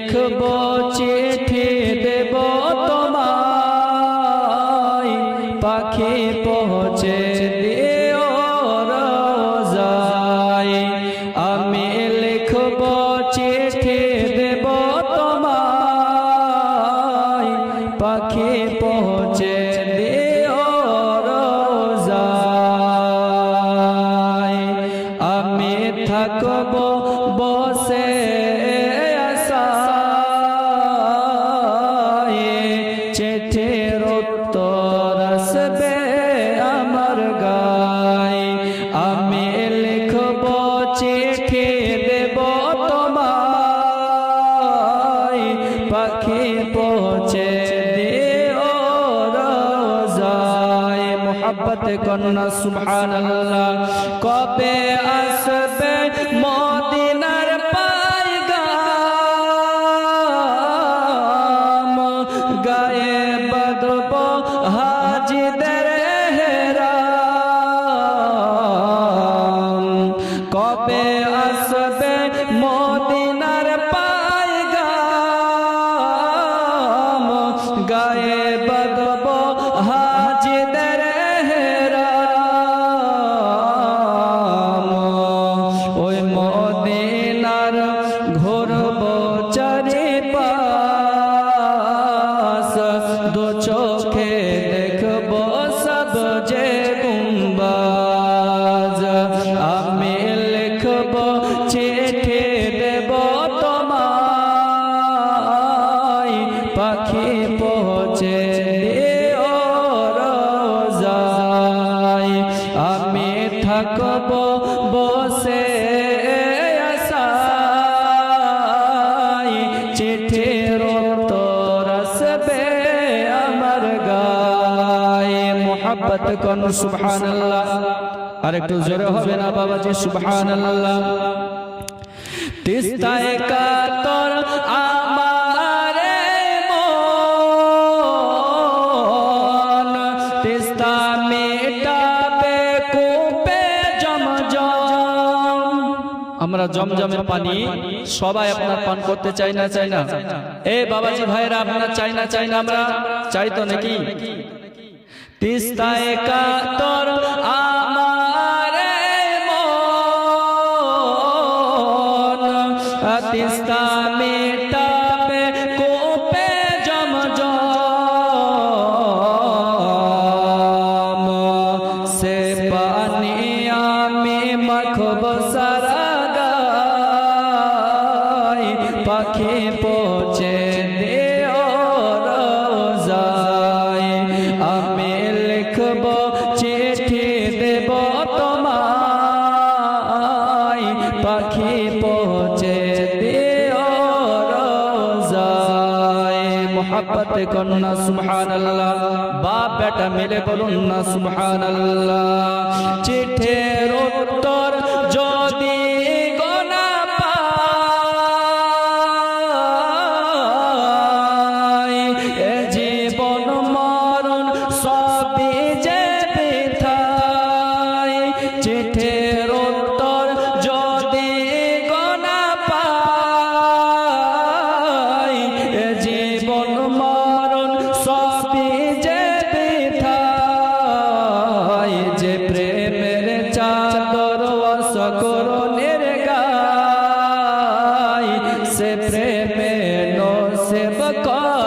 লিখব চিঠি দেব তোমায়, পাখি পৌঁছে দিও রোজায়। আমি লিখব চিঠি দেব তোমায়, পাখি পৌঁছে দিও রোজায়। আমি থাকব বসে আশায়, চিঠির উত্তর আসবে আমার গায়ে। আমি লিখব চিঠি দেব তোমায়, পাখি পৌঁছে দিও রোজায়। মোহাব্বত কন্যা সুবহানাল্লাহ। কবে আসবে মদিনার পায়গাম, গায়ে বাঁধব হাজিদের হেরাম। কবে আসবে মদিনার পায়গাম, গায়ে বাঁধব হাজিদের হেরাম। ওই মদিনার ঘুরব চারিপাশ, দু চোখে দেখব সব যে গুম্বাজ। আমি লিখব চিঠি দেব তোমায়, পাখি পৌঁছে দিও রোজায়। আমি থাকব বসে আশায়, চিঠির উত্তর আসবে আমার গায়ে। মোহাব্বত কোন সুবহানাল্লাহ। আর একটু জোরে হবে না বাবাজি সুবহানাল্লাহ। তিস্তায় কাতর আমারে মন, তিস্তা মেটাবে কূপে জমজম। আমরা জমজমের পানি সবাই আপনার পান করতে চাই না, চাই না? এ বাবাজি ভাইরা আপনারা চাই না, চাই না? আমরা চাই তো নাকি? তিস্তায় কাতর আমারে মন, তিস্তা মেটাবে কূপে জমজম। সে পানি আমি মাখব সারা গায়, পাখি পৌঁছে দিও রোজায়। আমি লিখব চিঠি দেব তোমায়, পাখি পৌঁছে দিও রোজায়। মোহাব্বত কন্যা সুবহানাল্লাহ। বাপ বেটা মিলে বলুন না সুবহানাল্লাহ। চিঠির উত্তর যদি গোনা পাই, এ জীবন মরণ সবই যে বৃথায়। চিঠির উত্তর যদি গোনা পাই, এ জীবন মরণ সবই যে বৃথায়। যে প্রেমের চাদর সকরণের গায়, সে প্রেমে নসিব কর